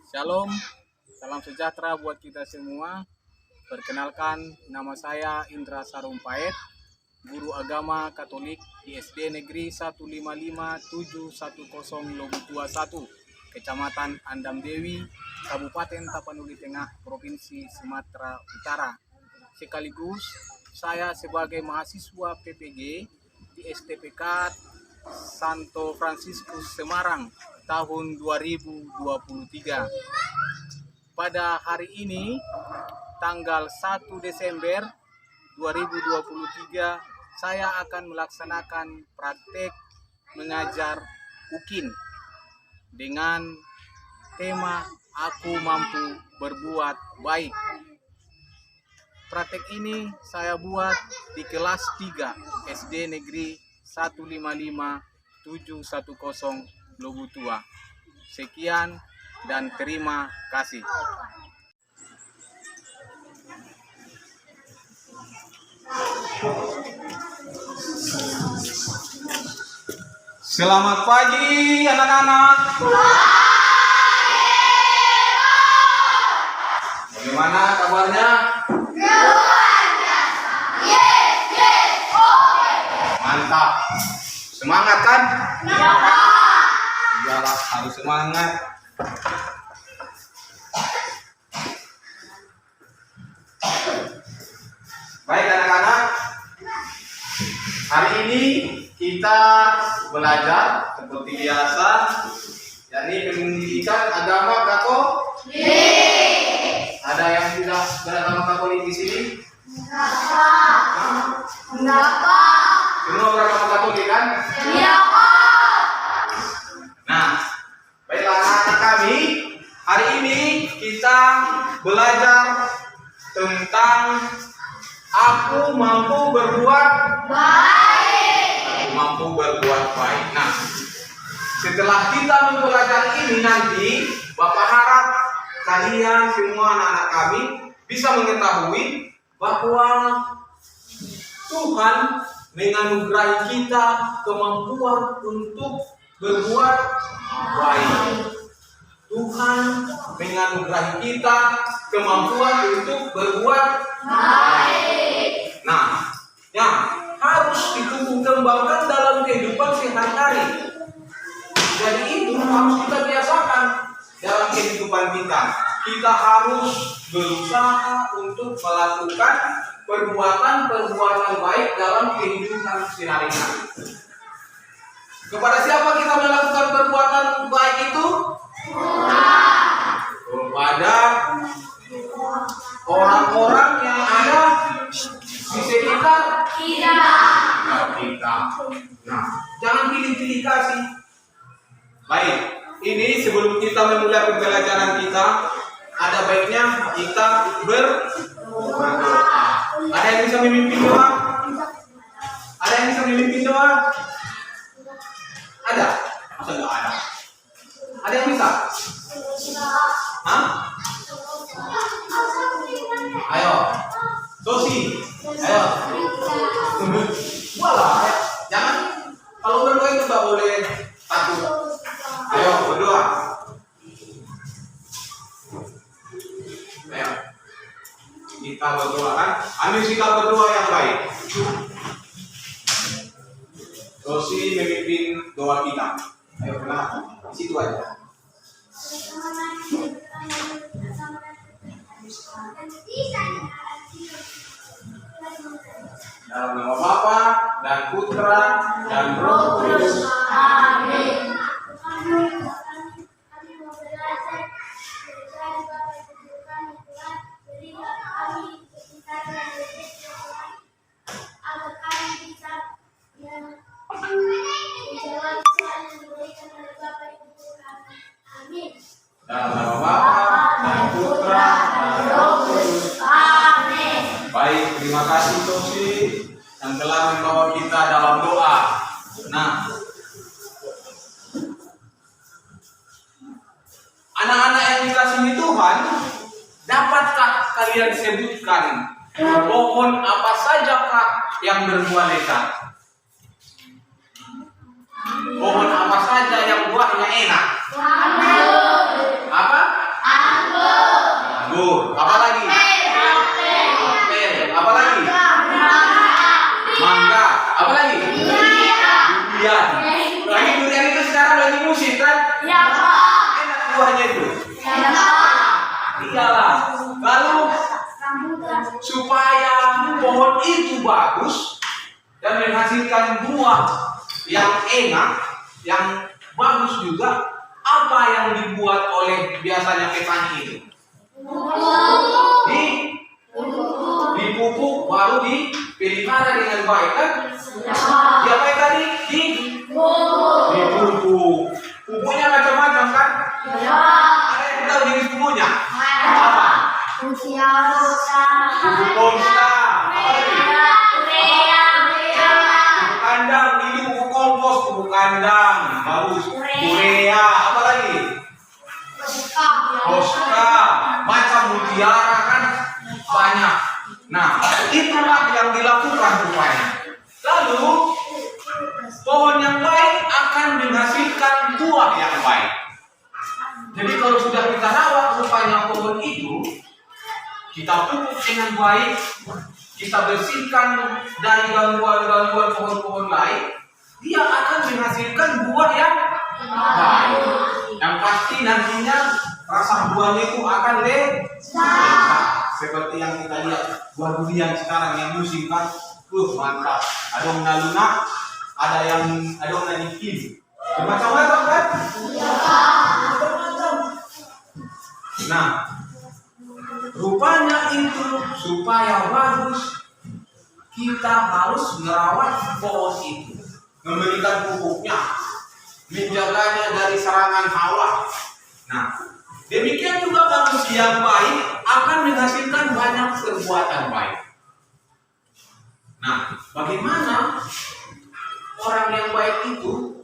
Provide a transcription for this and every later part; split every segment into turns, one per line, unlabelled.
Shalom, salam sejahtera buat kita semua. Perkenalkan, nama saya Indra Sarumpait, guru agama Katolik di SD Negeri 155-710 Lobutua 1, Kecamatan Andam Dewi, Kabupaten Tapanuli Tengah, Provinsi Sumatera Utara. Sekaligus saya sebagai mahasiswa PPG di STPK Santo Fransiskus Semarang tahun 2023. Pada hari ini, tanggal 1 Desember 2023, saya akan melaksanakan praktek mengajar UKIN dengan tema Aku Mampu Berbuat Baik. Praktek ini saya buat di kelas 3 SD Negeri 155-710 Lobutua. Sekian dan terima kasih. Selamat pagi anak-anak. Bagaimana kabarnya? Mantap. Semangat kan? Iyalah, harus semangat. Baik anak-anak, hari ini kita belajar seperti biasa, yakni pendidikan agama Katolik. Ada yang tidak beragama Katolik di sini? Enggak, Pak. Semua beragama Katolik kan? Iya, Pak. Nah, baiklah anak-anak kami, hari ini kita belajar tentang Aku mampu berbuat baik. Aku mampu berbuat baik. Nah, setelah kita mempelajari ini nanti, Bapak harap kalian semua anak-anak kami bisa mengetahui bahwa Tuhan menganugerahi kita kemampuan untuk berbuat baik. Tuhan menganugerahi kita kemampuan untuk berbuat baik. Nah, yang harus ditumbuh kembangkan dalam kehidupan sehari-hari. Jadi itu harus kita biasakan dalam kehidupan kita. Kita harus berusaha untuk melakukan perbuatan-perbuatan baik dalam kehidupan sehari-hari. Kepada siapa kita melakukan perbuatan baik itu? Kepada orang-orang yang ada di sekitar kita. Nah, jangan pilih-pilih kasih. Baik, ini sebelum kita memulai pembelajaran kita, ada baiknya kita berdoa. Ada yang bisa memimpin doa? Ada yang bisa memimpin doa? Ada? Masa enggak ada? Ada yang bisa? Hah? Ayo, Sosi, ayo. Walah, jangan. Kalau berdoa itu nggak boleh takut. Ayo berdoa. Ayo, kita berdoa kan? Ambil sikap berdoa yang baik. Sosi memimpin doa kita. Ayo kenapa? Di situ aja. Dalam nama Bapa dan Putra dan Roh Kudus. Amin. Dalam nama Bapa dan Putra dan Roh Kudus. Amin. Baik, terima kasih Tosi yang telah membawa kita dalam doa. Nah, anak-anak yang dikasihi Tuhan, dapatkah kalian sebutkan pohon apa sajakah yang berbuah lekat? Pohon apa saja yang buahnya enak? Apa? buahnya itu? Iyalah. Lalu supaya pohon itu bagus dan menghasilkan buah yang enak, yang bagus juga, apa yang dibuat oleh biasanya petani itu? Dipupuk baru dipelihara dengan baik kan? Ya baik tadi dipupuk. Pupuknya macam-macam kan? Ada yang tahu jenis pupuknya? Apa? Pupuk komsta. Pupuk kandang, ini pupuk kompos, pupuk kandang, bagus. Urea, apa lagi? Koska, macam mutiara kan? Banyak. Nah, itulah yang dilakukan rupanya. Lalu, pohon yang baik akan menghasilkan buah yang baik. Jadi kalau sudah kita rawat rupanya pohon itu, kita pupuk dengan baik, kita bersihkan dari gangguan-gangguan pohon-pohon lain, dia akan menghasilkan buah yang baik. Yang pasti nantinya rasa buahnya itu akan lezat. Seperti yang kita lihat buah durian sekarang yang musim kan, mantap. Ada yang lunak, ada yang nanikin, macam-macam kan? Nah, rupanya itu supaya bagus kita harus merawat pohon itu, memberikan pupuknya, menjaganya dari serangan hawa. Nah, demikian juga manusia yang baik akan menghasilkan banyak perbuatan baik. Nah, bagaimana orang yang baik itu?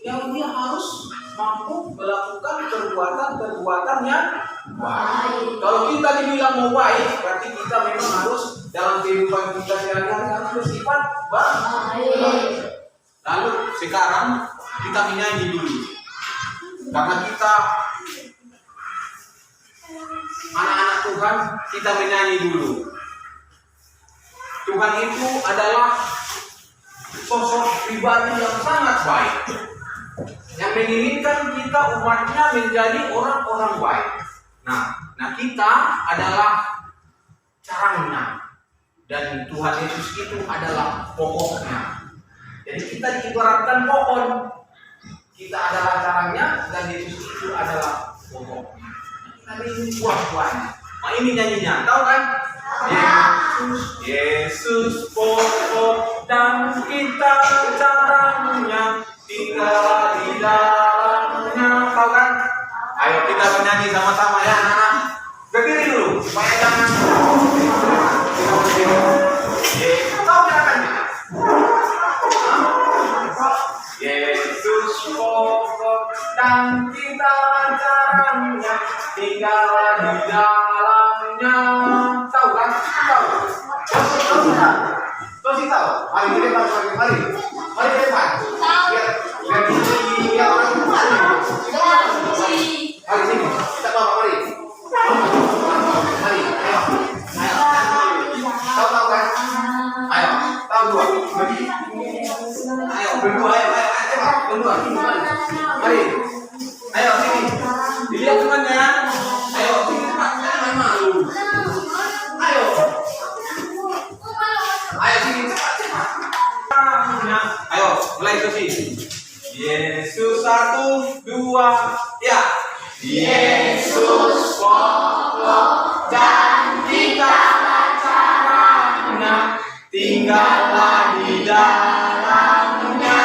Yang dia harus mampu melakukan perbuatan-perbuatan yang baik. Kalau kita dibilang mau baik, berarti kita memang harus dalam kehidupan kita sehari-hari harus bersifat baik. Lalu sekarang kita menyanyi dulu, karena kita anak-anak Tuhan, kita menyanyi dulu. Tuhan itu adalah sosok pribadi yang sangat baik, yang menginginkan kita umatnya menjadi orang-orang baik. Nah kita adalah caranya, dan Tuhan Yesus itu adalah pokoknya. Jadi kita diibaratkan pohon, kita adalah caranya, dan Yesus itu adalah pokoknya. Kita ini buah-buahnya. Nah ini nyanyinya, tahu kan? Yesus pokok dan kita caranya, tinggal di dalamnya, tahu kan? Ayo kita menyanyi sama-sama ya anak-anak. Berdiri dulu supaya jangan tahu gerakannya. Yesus pokok dan kita caranya, tinggal di dalamnya, tahu kan? Tahu tahu. Mari ke depan, mari ke depan. Biar orang depan. Mari sini, kita bawa mari. Mari, ayo. Tahu kan? Ayo, tahu dua. Ayo, berdua, ayo, cepat, berdua. Mari. Ayo sini. Dilihat temannya. Ayo, sini cepat. Jangan malu. Ayo. Ayo sini cepat. Ayo, mulai ke sini. Yesus 1, 2, ya. Yesus pokok dan kita caranya, tinggallah di dalamnya.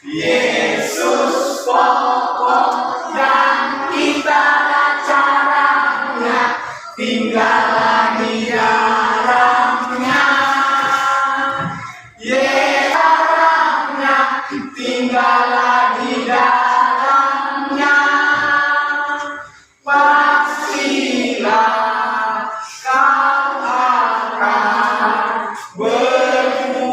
Yesus pokok dan kita caranya, tinggallah di dalamnya. Yesus caranya, tinggallah di dalamnya. Pastilah kau akan berbuah.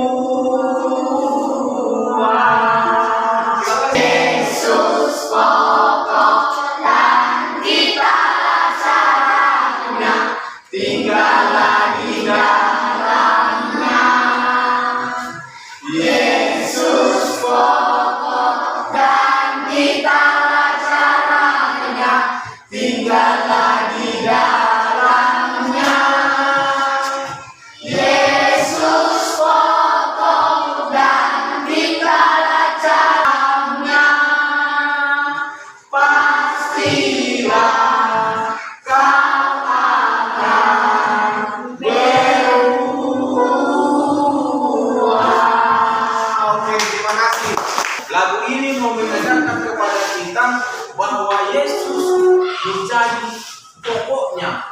bahwa Yesus menjadi pokoknya,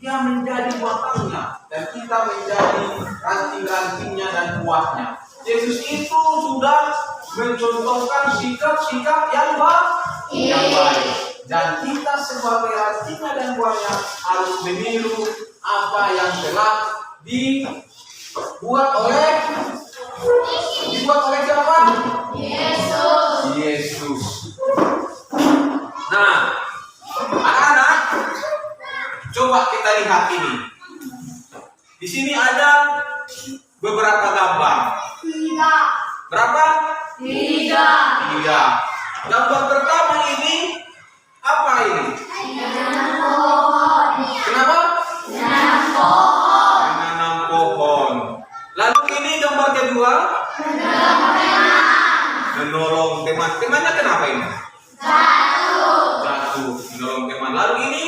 dia menjadi batangnya, dan kita menjadi ranting-rantingnya dan buahnya. Yesus itu sudah mencontohkan sikap-sikap yang baik, dan kita sebagai rantingnya dan buahnya harus meniru apa yang telah dibuat oleh siapa? Yesus. Nah, anak-anak, coba kita lihat ini. Di sini ada beberapa gambar. Berapa? 3. Gambar pertama ini apa ini? Kenapa? Menanam pohon. Lalu ini gambar kedua? Menolong teman. Temannya kenapa ini? Jatuh. Menolong teman. Lalu ini?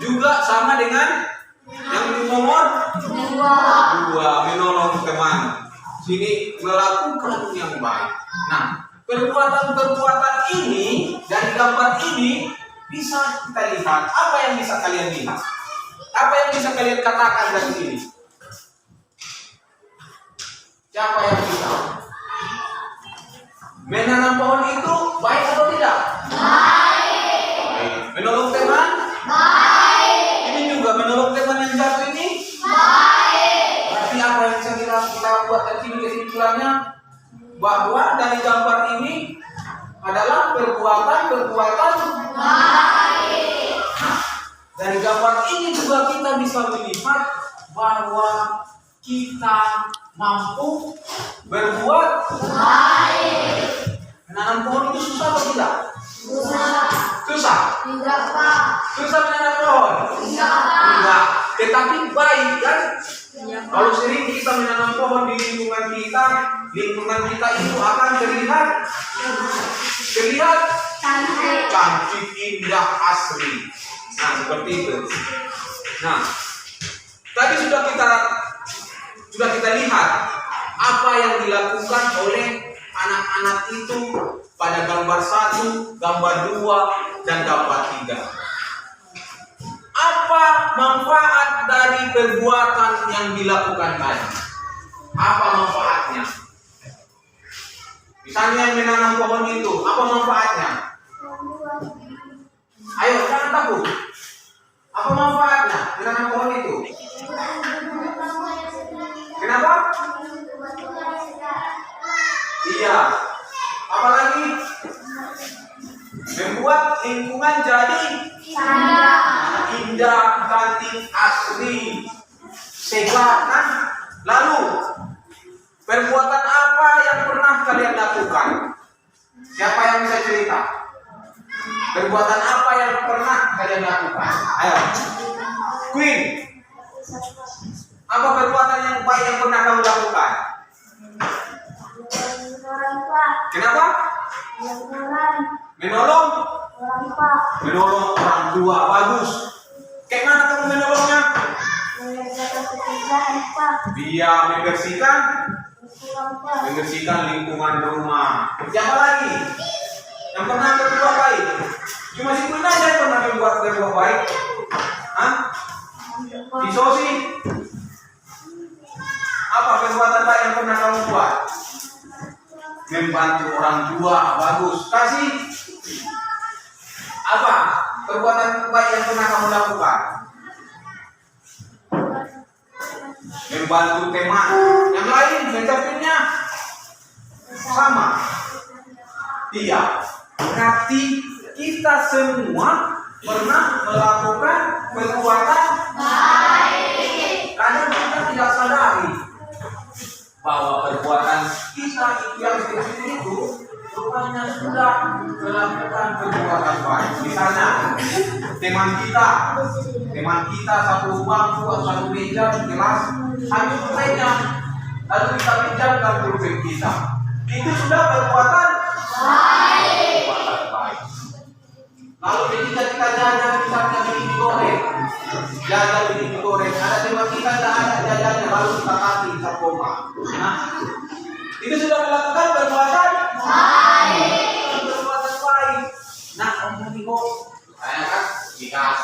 Juga sama dengan yang nomor 2, menolong teman. Sini melakukan yang baik. Nah, perbuatan-perbuatan ini dari gambar ini bisa kita lihat. Apa yang bisa kalian lihat? Apa yang bisa kalian katakan dari sini? Siapa yang bisa? Menanam pohon itu baik atau tidak? Baik. Menolong teman? Baik. Ini juga menolong teman yang jatuh ini? Baik. Berarti apa yang bisa kita buat dari sini kesimpulannya? Bahwa dari gambar ini adalah perbuatan baik. Dari gambar ini juga kita bisa melihat bahwa kita mampu berbuat baik. Menanam pohon itu susah atau tidak? Susah? Tidak, Pak. Susah menanam pohon? Tidak. Tetapi baik kan? Kalau sering kita menanam pohon di lingkungan kita itu akan terlihat cantik, indah, asri. Nah, seperti itu. Nah, tadi sudah kita lihat apa yang dilakukan oleh anak-anak itu pada gambar 1, gambar 2, dan gambar 3. Apa manfaat dari perbuatan yang dilakukan tadi? Apa manfaatnya? Misalnya yang menanam pohon itu, apa manfaatnya? Ayo, jangan takut. Apa manfaatnya menanam pohon itu? Kenapa? Iya. Apalagi? Membuat lingkungan jadi indah, cantik, asri, segar kan? Lalu perbuatan apa yang pernah kalian lakukan? Siapa yang bisa cerita? Perbuatan apa yang pernah kalian lakukan? Ayo, Queen. Apa perbuatan yang baik yang pernah kamu lakukan? Kenapa? Menolong orang tua. Bagus. Kayak mana kamu menolongnya? Dia membersihkan lingkungan rumah. Siapa lagi yang pernah berbuat baik? Cuma si Queen aja yang pernah berbuat baik. Hah? Si Sosi? Apa perbuatan baik yang pernah kamu buat? Membantu orang tua. Bagus. Kasih. Apa perbuatan baik yang pernah kamu lakukan? Membantu teman. Yang lain mencapai sama. Iya. Berarti kita semua pernah melakukan perbuatan baik. Kadang kita tidak sadari bahwa perbuatan kita yang kecil itu rupanya sudah melakukan perbuatan baik. Misalnya teman kita satu bangku atau satu meja di kelas, ambil pulpennya lalu kita pinjamkan pulpen kita, itu sudah perbuatan baik. Lalu ketika kita jajan misalnya bikin digoreng, ada teman kita tidak ada jajannya, lalu kita kasih, kita koma. Nah, itu sudah melakukan perbuatan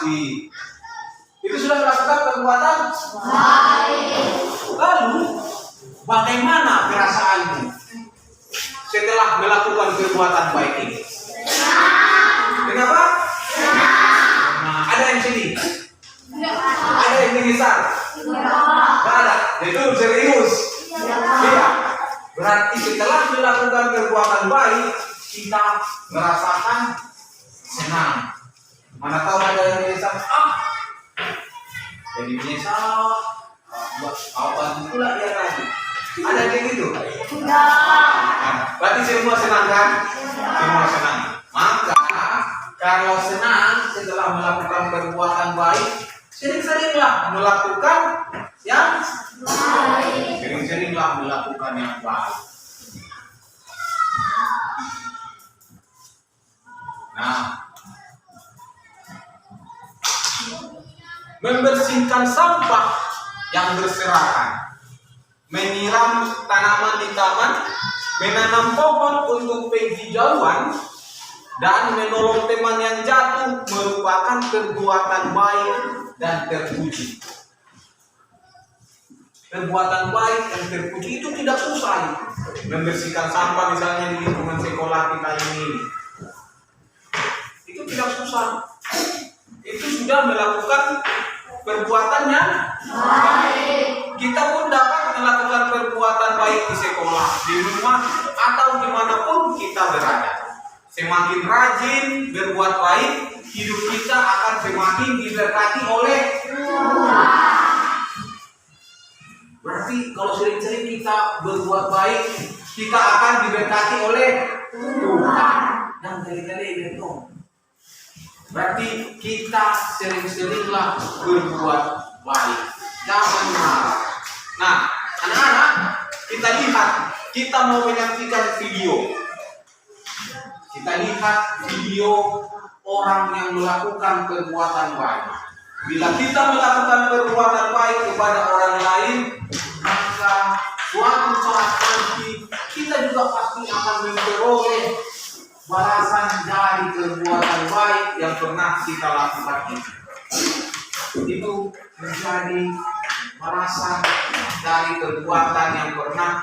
kasih. Itu sudah melakukan perbuatan baik. Lalu bagaimana perasaanmu setelah melakukan perbuatan baik ini? Kenapa? Nah, ada yang sedih? Ada yang menyesal? Tidak ada. Itu serius. Iya. Berarti setelah melakukan perbuatan baik, kita merasakan senang. Mana tahu ada yang menyesal? Jadi menyesal. Apa pula dia tadi? Ada kayak gitu? Berarti semua senang kan? Semua senang. Maka kalau senang setelah melakukan perbuatan baik, sering-seringlah melakukan yang baik. Sering-seringlah melakukan yang baik. Nah, membersihkan sampah yang berserakan, menyiram tanaman di taman, menanam pohon untuk penghijauan, dan menolong teman yang jatuh merupakan perbuatan baik dan terpuji. Perbuatan baik dan terpuji itu tidak susah. Membersihkan sampah misalnya di lingkungan sekolah kita ini, itu tidak susah. Itu sudah melakukan perbuatan yang baik. Kita pun dapat melakukan perbuatan baik di sekolah, di rumah, atau dimanapun kita berada. Semakin rajin berbuat baik, hidup kita akan semakin diberkati oleh Tuhan. Berarti kalau sering-sering kita berbuat baik, kita akan diberkati oleh Tuhan. Dan kali-kali itu berarti kita sering-seringlah berbuat baik. Jangan marah. Nah, anak-anak, kita lihat, kita mau menyaksikan video. Kita lihat video orang yang melakukan perbuatan baik. Bila kita melakukan perbuatan baik kepada orang lain, maka suatu saat nanti kita juga pasti akan memperoleh balasan dari perbuatan baik yang pernah kita lakukan itu. Itu menjadi balasan dari perbuatan yang pernah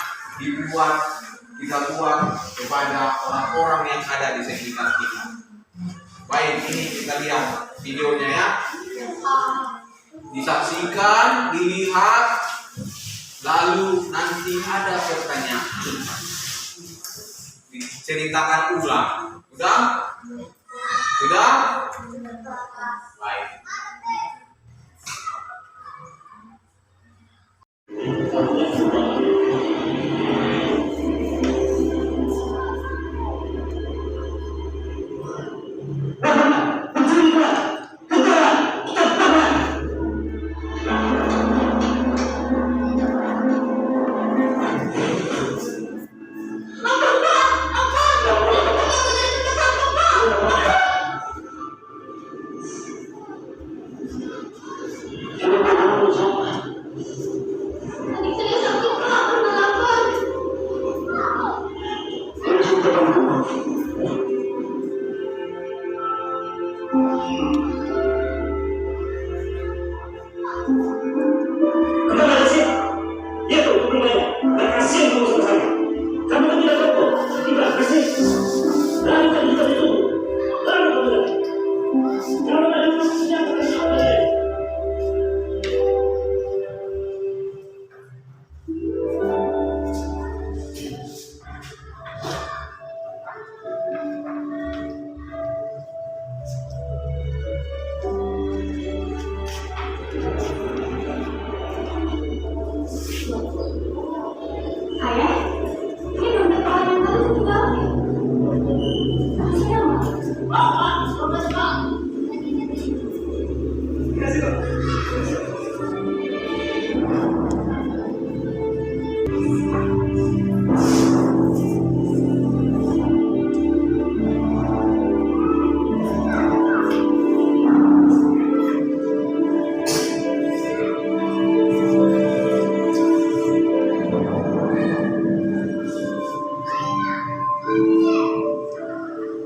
kita buat kepada orang-orang yang ada di sekitar kita. Baik, ini kita lihat videonya ya. Disaksikan, dilihat, lalu nanti ada pertanyaan. Diceritakan ulang. Sudah? Sudah? Baik.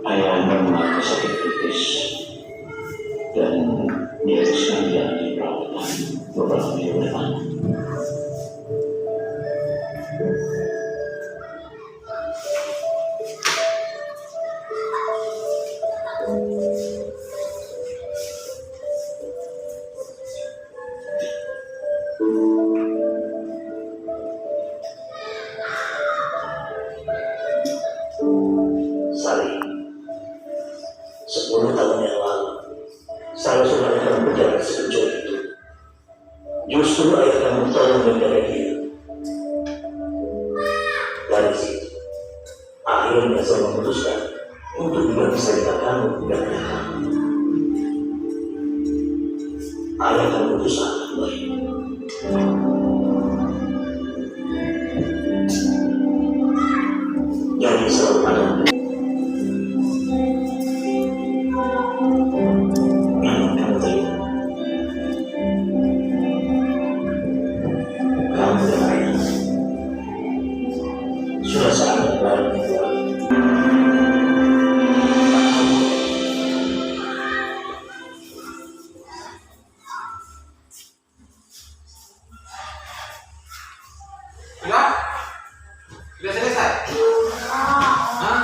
Ayah anda mengalami sakit kritis dan Dia sekalian di perawatan beberapa minggu depan. Sari, 10 tahun yang lalu, saya sudah akan berjalan sekejap itu. Justru ayah kamu tolong menjaga dia. Dari situ, akhirnya saya memutuskan untuk berbagi cerita kamu dan ayah kamu. Ayah kamu itu sangat baik. Jadi selalu ada. Kamu terima. Kamu dan ayah sudah sangat baik keluarga.
Sudah? Sudah selesai? Hah?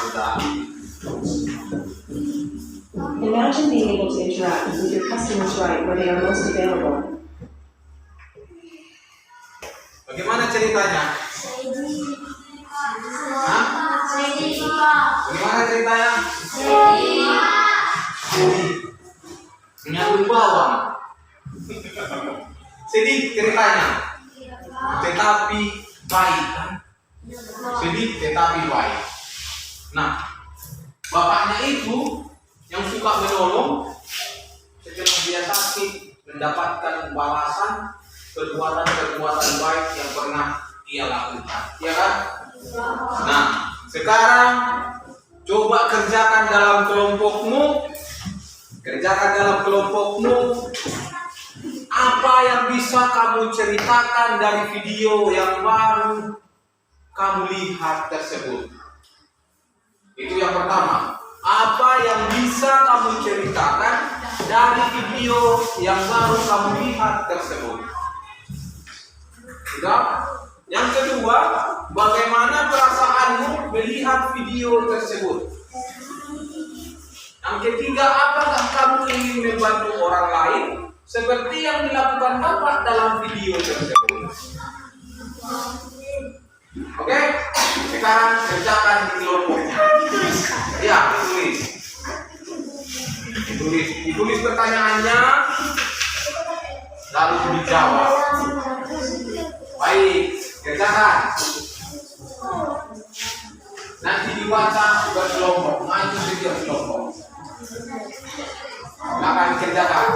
Sudah.
Imagine being able to interact with your customers right where they are most available.
Bagaimana ceritanya? Hah? Bagaimana ceritanya? Sedih. Menyatu bawang. Sedih ceritanya. Tetapi baik kan? Sedih tetapi baik. Nah, bapaknya itu yang suka menolong setelah dia sakit mendapatkan balasan perbuatan-perbuatan baik yang pernah dia lakukan, ya kan? Nah, sekarang coba kerjakan dalam kelompokmu, apa yang bisa kamu ceritakan dari video yang baru kamu lihat tersebut. Itu yang pertama. Apa yang bisa kamu ceritakan dari video yang baru kamu lihat tersebut. Sudah? Yang kedua, bagaimana perasaanmu melihat video tersebut. Yang ketiga, apakah kamu ingin membantu orang lain seperti yang dilakukan Bapak dalam video tersebut. Oke? Sekarang kerjakan di kelompoknya. Ya, ditulis pertanyaannya, lalu dijawab. Baik, kerjakan. Nanti dibaca berkelompok, maju setiap kelompok. Akan kerjakan.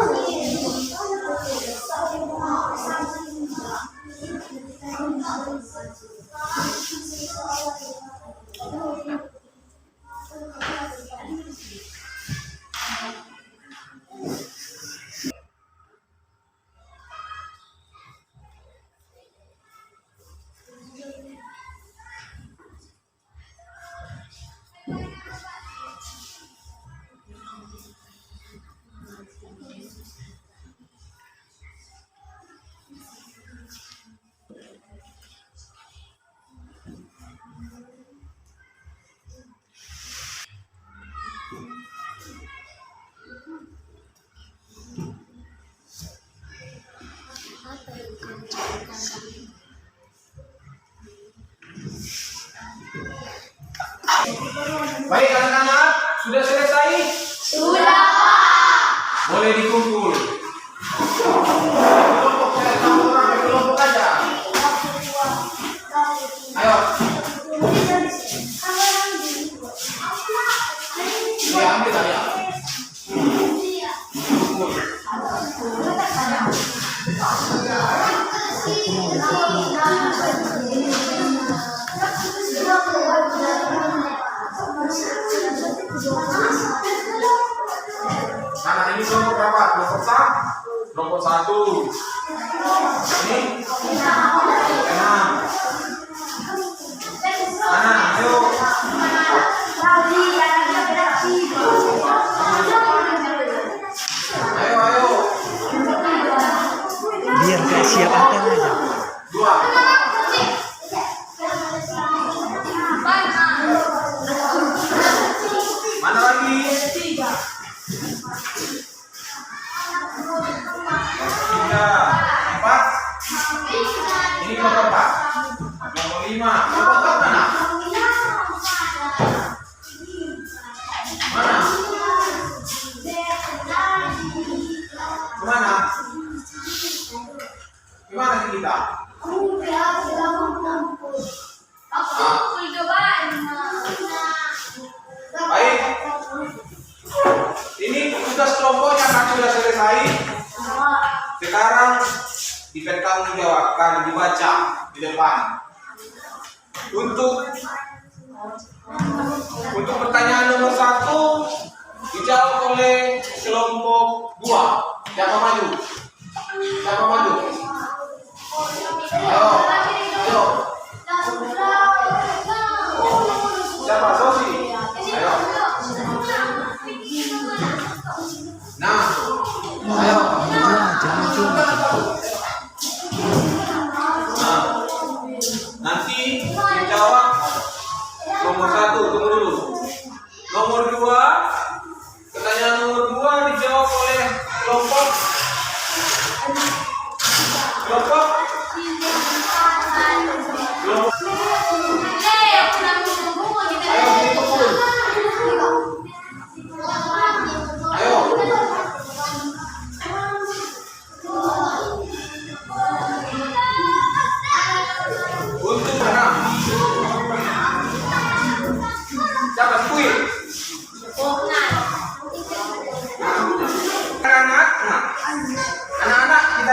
Baik anak-anak, sudah selesai?
Sudah.
Boleh dikumpul. Kelompok saya satu orang kelompok aja. Ayo. Ya, ambil saya. Kumpul. Anak ini kelompok berapa? Kelompok satu. Ini 6. Anak, ayo. di depan. Untuk pertanyaan nomor 1 dijawab oleh kelompok 2. Siapa maju? Siapa maju? Ayo, ayo. Siapa? Sosi. Ayo. Nah, ayo. Nah, nanti dijawab nomor 1, tunggu dulu. Nomor 2, pertanyaan nomor 2 dijawab oleh kelompok ayo dikumpul. Ayo. Untuk menang. Siapa kuil? Anak-anak kita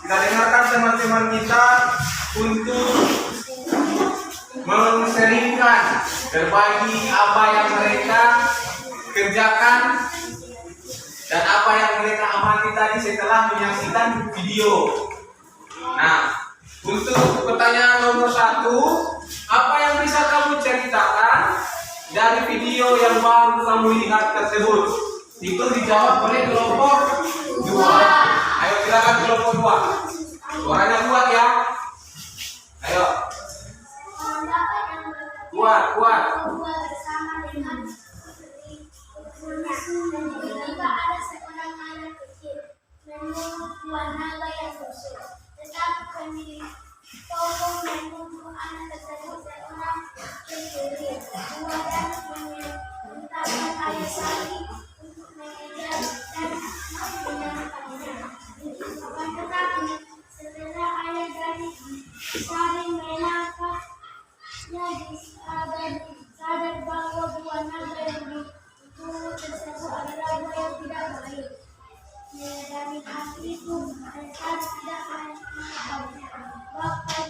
dengarkan teman-teman kita untuk menseringkan, berbagi apa yang mereka kerjakan dan apa yang mereka amati tadi setelah menyaksikan video. Nah, untuk pertanyaan nomor 1, apa yang bisa kamu ceritakan dari video yang baru kamu lihat tersebut? Itu dijawab oleh kelompok 2. Ayo silakan kelompok 2. Suaranya kuat ya. Ayo. Kuat.
Tiba-tiba ada seorang anak kecil menunggu buah naga yang busuk. Tetapi pemilik toko menunggu anak tersebut seorang pencuri. Kemudian memintakan ayah Sari untuk mengejar dan menyelamatkannya. Akan tetapi setelah ayah dari Sari menangkapnya, sadar bahwa buah naga yang ditunggu tersebut adalah buah yang tidak baik. Dari hati itu mereka tidak bahkan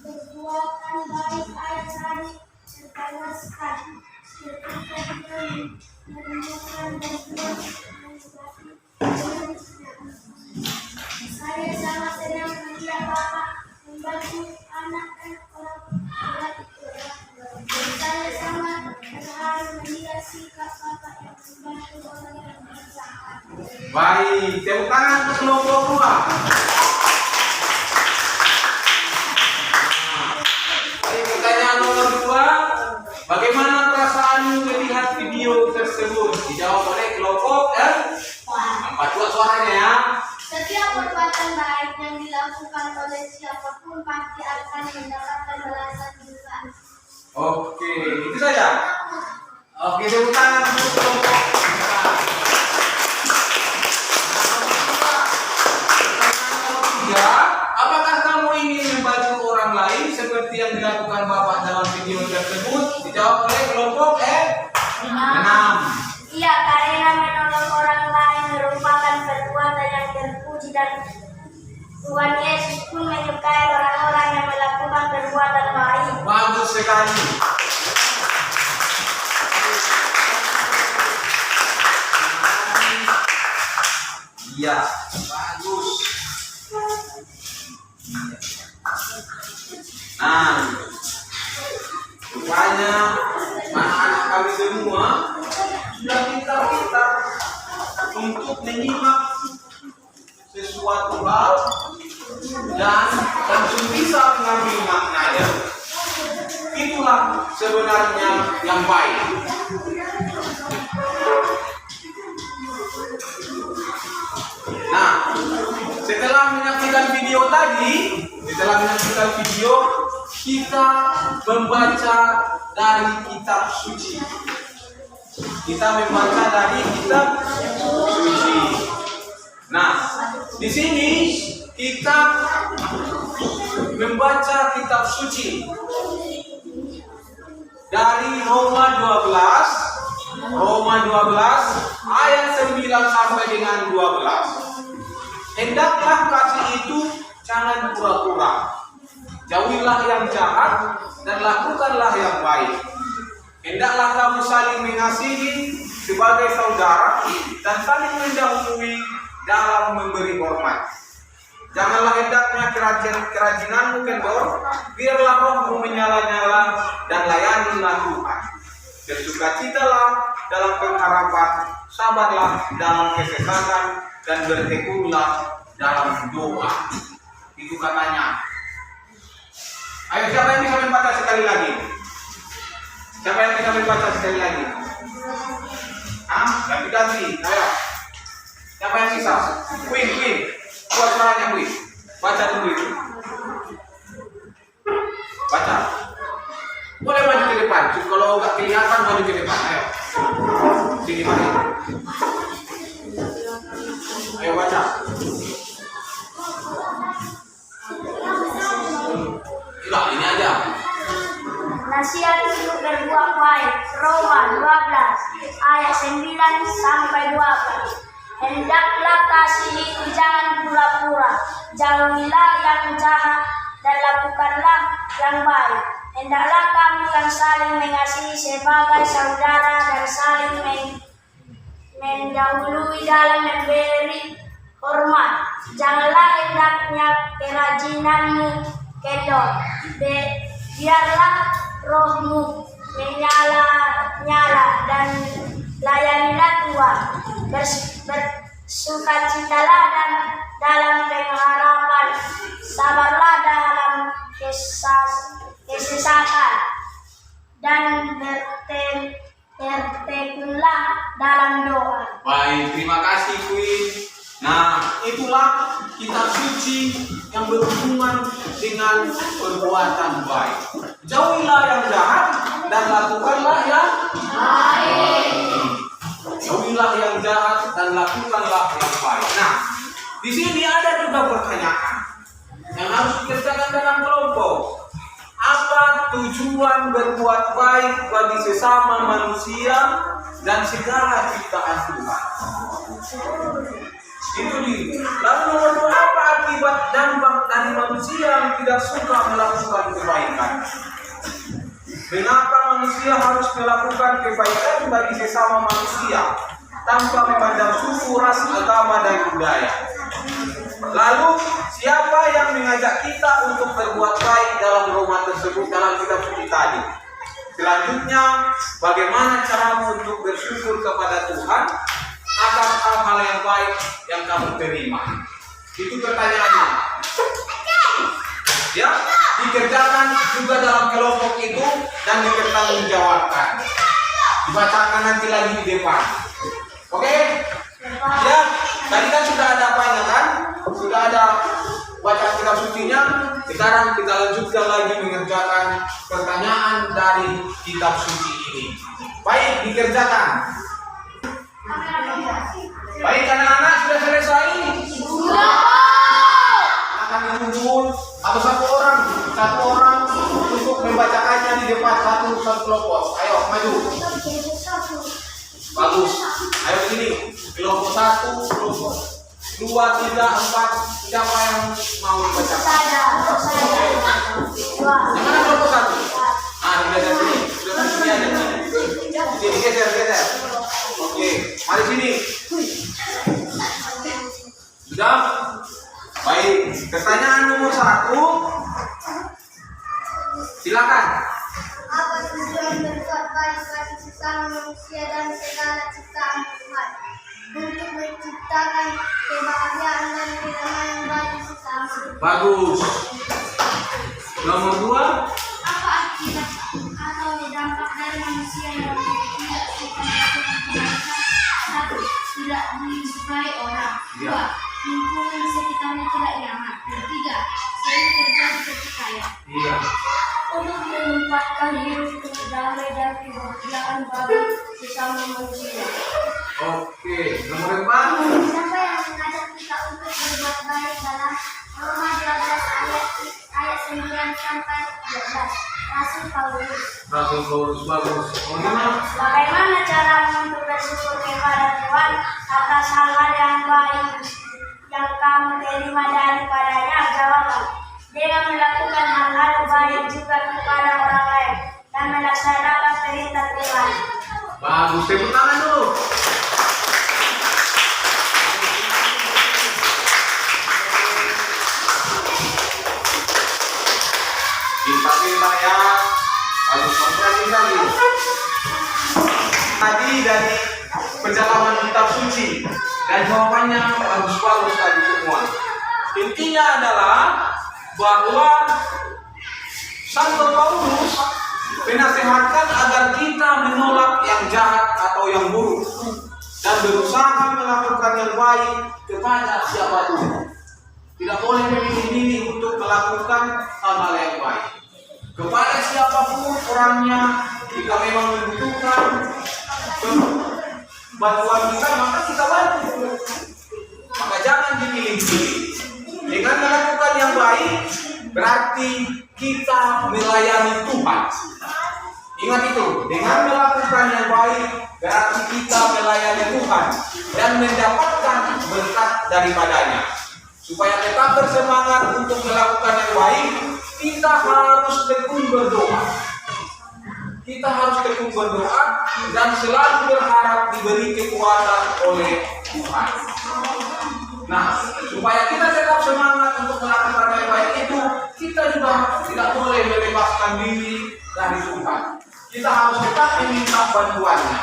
berbuatan baik ayah Sari terpanaskan ketika dia menemukan dan belum saya sangat senang melihat bapak membantu anak dan orang tua itu. Saya sangat terharu melihat sikap bapak yang membantu orang yang berusaha.
Baik, tepuk tangan untuk kelompok 2. Baik, pertanyaan nomor 2, bagaimana perasaanmu melihat video tersebut? Dijawab oleh kelompok 4. Buat suaranya ya.
Setiap perbuatan baik yang dilakukan oleh siapapun pasti akan mendapatkan balasan juga.
Oke, itu saja. Oke, tepuk tangan untuk kelompok 3. Apakah kamu ingin membantu orang lain seperti yang dilakukan Bapak dalam video tersebut? Dijawab oleh kelompok 6.
Iya, karena menolong orang lain merupakan perbuatan yang terpuji dan Tuhan Yesus pun menyukai orang-orang yang melakukan perbuatan baik.
Bagus sekali. Iya, bagus. Nah, rupanya anak-anak kami semua sudah pintar-pintar untuk menyimak sesuatu hal dan langsung bisa mengambil maknanya. Itulah sebenarnya yang baik. Nah, setelah menyaksikan video tadi, kita membaca dari kitab suci. Kita membaca dari kitab suci. Nah, di sini kita membaca kitab suci dari Roma 12 ayat 9 sampai dengan 12. Hendaklah kasih itu jangan pura-pura. Jauhilah yang jahat dan lakukanlah yang baik. Hendaklah kamu saling mengasihi sebagai saudara dan saling mendahului dalam memberi hormat. Janganlah hendaknya kerajinanmu kendor, biarlah rohmu menyala-nyala dan layanilah Tuhan. Bersukacitalah dalam pengharapan, sabarlah dalam kesesatan, dan bertekunlah dalam doa. Itu katanya. Ayo, siapa yang bisa membaca sekali lagi? Siapa yang bisa membaca sekali lagi? Ganti-ganti. Ayo. Siapa yang bisa? Queen. Buat suaranya, Queen. Baca dulu itu. Baca. Boleh maju ke depan. Kalau nggak kelihatan, maju ke depan. Ayo. Sini mari. Ayo baca. Tidak, ini aja.
Nasihat untuk berbuat baik. Roma 12 ayat 9 sampai 12. Hendaklah kasih itu jangan pura-pura. Jauhilah yang jahat dan lakukanlah yang baik. Hendaklah kamu yang saling mengasihi sebagai saudara dan saling mendahului dalam memberi hormat. Janganlah hendaknya kerajinanmu kendor. Biarlah rohmu menyala-nyala dan layanilah Tuhan. Bersukacitalah dan dalam pengharapan, sabarlah dalam kesesatan, dan bertekunlah dalam doa.
Baik, terima kasih Queen. Nah, itulah kitab suci yang berhubungan dengan perbuatan baik. Jauhilah yang jahat dan lakukanlah yang baik. Jauhilah yang jahat dan lakukanlah yang baik. Nah, di sini ada juga pertanyaan yang harus dikerjakan dalam kelompok. Apa tujuan berbuat baik bagi sesama manusia dan segala ciptaan Tuhan? Itu dia. Lalu nomor dua, apa akibat dampak dari manusia yang tidak suka melakukan kebaikan? Mengapa manusia harus melakukan kebaikan bagi sesama manusia tanpa memandang suku, ras, agama, dan budaya? Lalu siapa yang mengajak kita untuk berbuat baik dalam Roma tersebut dalam kitab suci tadi? Selanjutnya, bagaimana caramu untuk bersyukur kepada Tuhan atas hal-hal yang baik yang kamu terima? Itu pertanyaannya. Ya, dikerjakan juga dalam kelompok itu dan dipertanggungjawabkan. Dibacakan nanti lagi di depan. Oke? Ya, tadi kan sudah ada apanya kan? Sudah ada baca kitab sucinya. Sekarang kita lanjutkan lagi mengerjakan pertanyaan dari kitab suci ini. Baik, dikerjakan. Baik, anak-anak sudah selesai? Akan dikumpul atau satu orang untuk membacakannya di depan satu kelompok. Ayo maju. Bagus. Ayo sini. Kelompok 1, kelompok 2, 3, 4. Siapa yang mau membacakan? Yang mana kelompok 1? Sudah dari sini. Sudah sini aja. Sini geser. Oke, mari sini. Sudah? Baik, pertanyaan nomor 1. Silakan.
Apa tujuan berbuat baik bagi sesama manusia dan segala ciptaan Tuhan? Untuk menciptakan kebahagiaan dan kedamaian bagi sesama.
Bagus. Nomor 2.
Apa akibat atau dampak dari manusia yang tidak suka melakukan kebaikan? 1. Tidak disukai orang. 2. Lingkungan sekitarnya tidak nyaman. 3. Sering terjadi pertikaian.
Iya.
Untuk menempatkan hidup damai dan kebahagiaan bagi sesama manusia.
Oke, nomor 4.
Siapa yang mengajak kita untuk berbuat baik dalam Roma 12 ayat 9 sampai 12? Rasul Paulus.
Bagus. Bagaimana?
Bagaimana cara untuk bersyukur kepada Tuhan atas hal-hal yang baik yang kamu terima daripadanya? Jawaban: dengan melakukan hal-hal baik juga kepada orang lain dan melaksanakan perintah Tuhan.
Bagus, tepuk tangan dulu. Pintar-pintar ya. Bagus, konsentrasi lagi. Tadi dari pendalaman kitab suci dan jawabannya bagus-bagus tadi semua. Intinya adalah bahwa Santo Paulus menasehatkan agar kita menolak yang jahat atau yang buruk dan berusaha melakukan yang baik kepada siapapun. Tidak boleh memilih-milih untuk melakukan hal-hal yang baik kepada siapapun orangnya. Jika memang membutuhkan bantuan kita, maka kita bantu. Maka jangan dipilih-pilih. Dengan melakukan yang baik berarti kita melayani Tuhan. Ingat itu, dengan melakukan yang baik berarti kita melayani Tuhan dan mendapatkan berkat daripadanya. Supaya tetap bersemangat untuk melakukan yang baik, kita harus tekun berdoa. Kita harus tekun berdoa dan selalu berharap diberi kekuatan oleh Tuhan. Nah, supaya kita tetap semangat untuk melakukan yang baik itu, kita juga tidak boleh melepaskan diri dari Tuhan. Kita harus tetap meminta bantuannya.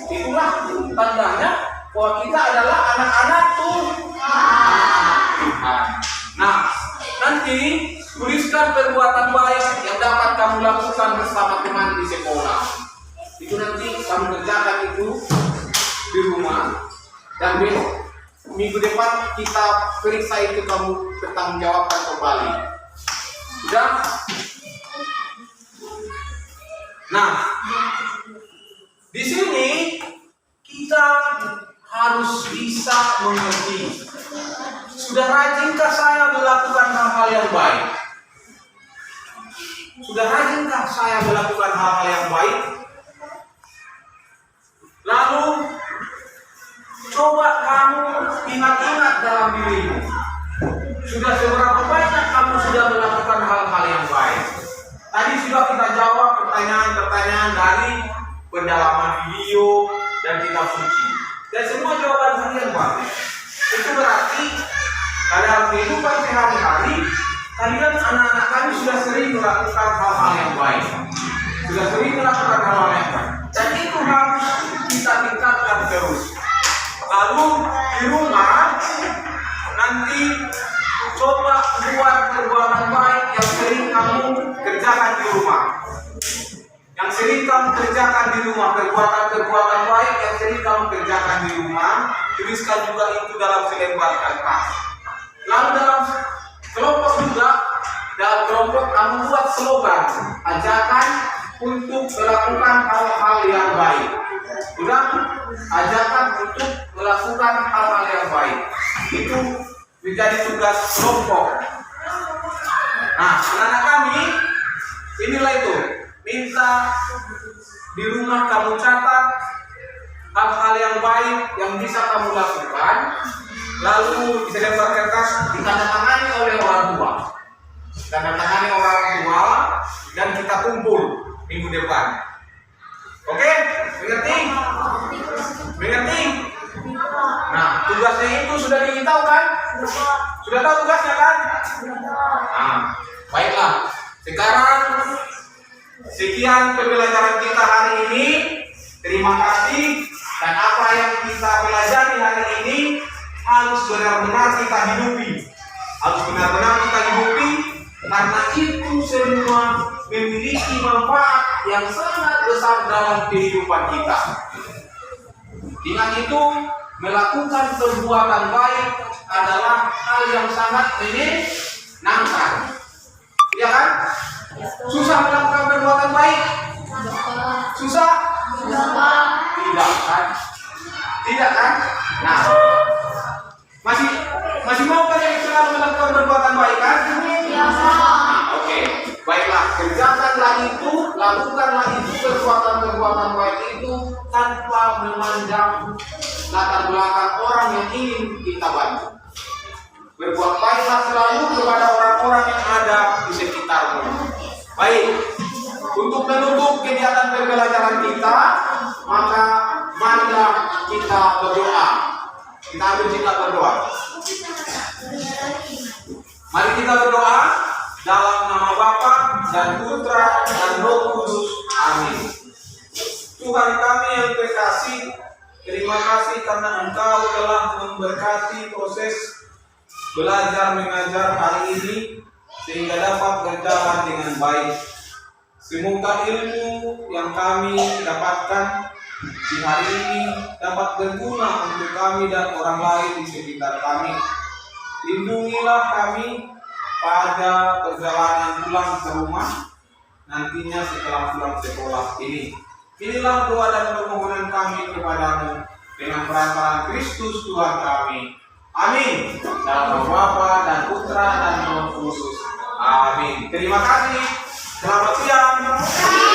Itulah tandanya bahwa kita adalah anak-anak Tuhan. Nah, nanti tuliskan perbuatan baik yang dapat kamu lakukan bersama teman di sekolah. Itu nanti kamu kerjakan itu di rumah, dan besok minggu depan kita periksa itu, kamu bertanggungjawabkan kembali. Sudah? Nah, di sini kita harus bisa mengerti. Sudah rajinkah saya melakukan hal-hal yang baik? Sudah rajinkah saya melakukan hal-hal yang baik? Lalu coba kamu ingat-ingat dalam dirimu. Sudah seberapa banyak kamu sudah melakukan hal-hal yang baik? Tadi sudah kita jawab pertanyaan-pertanyaan dari pendalaman video dan kitab suci. Dan semua jawaban kalian bagus. Itu berarti dalam kehidupan sehari-hari kalian, anak-anak kami, sudah sering melakukan hal-hal yang baik. Sudah sering melakukan hal-hal yang baik. Dan itu harus kita tingkatkan terus. Lalu di rumah nanti coba buat perbuatan baik yang sering kamu kerjakan di rumah. Yang sering kamu kerjakan di rumah, perbuatan baik yang sering kamu kerjakan di rumah, tuliskan juga itu dalam selembar kertas. Lalu dalam kelompok juga, dalam kelompok kamu buat slogan, ajakan untuk melakukan hal-hal yang baik. Sudah, ajakan untuk melakukan hal-hal yang baik. Itu menjadi tugas kelompok. Nah, anak-anak kami, inilah itu. Minta di rumah kamu catat hal-hal yang baik yang bisa kamu lakukan. Lalu di selembar kertas ditandatangani oleh orang tua. Ditandatangani orang tua dan kita kumpul minggu depan. Oke? Mengerti? Mengerti? Nah, tugasnya itu sudah diberitahu kan? Sudah tahu tugasnya kan? Nah, baiklah. Sekarang sekian pembelajaran kita hari ini. Terima kasih. Dan apa yang kita pelajari hari ini harus benar-benar kita hidupi. Harus benar-benar kita hidupi, karena itu semua memiliki manfaat yang sangat besar dalam kehidupan kita. Ingat itu, melakukan perbuatan baik adalah hal yang sangat menyenangkan. Ya kan? Susah melakukan perbuatan baik? Susah? Tidak kan? Tidak kan? Nah, masih mau kalian selalu melakukan perbuatan baik kan? Oke, baiklah, kerjakanlah itu, lakukanlah itu perbuatan baik itu tanpa memandang latar belakang orang yang ingin kita bantu. Berbuat baiklah selalu kepada orang-orang yang ada di sekitarmu. Baik, untuk menutup kegiatan pembelajaran kita, maka marilah kita berdoa. Kita ambil sikap berdoa. Mari kita berdoa dalam nama Bapa dan Putra dan Roh Kudus. Amin. Tuhan kami yang terkasih, terima kasih karena Engkau telah memberkati proses belajar mengajar hari ini sehingga dapat berjalan dengan baik. Semoga ilmu yang kami dapatkan di hari ini dapat berguna untuk kami dan orang lain di sekitar kami. Lindungilah kami pada perjalanan pulang ke rumah nantinya setelah pulang sekolah ini. Inilah doa dan permohonan kami kepadamu dengan perantaraan Kristus Tuhan kami. Amin. Dalam nama Bapa dan Putra dan Roh Kudus. Amin. Terima kasih. Selamat siang.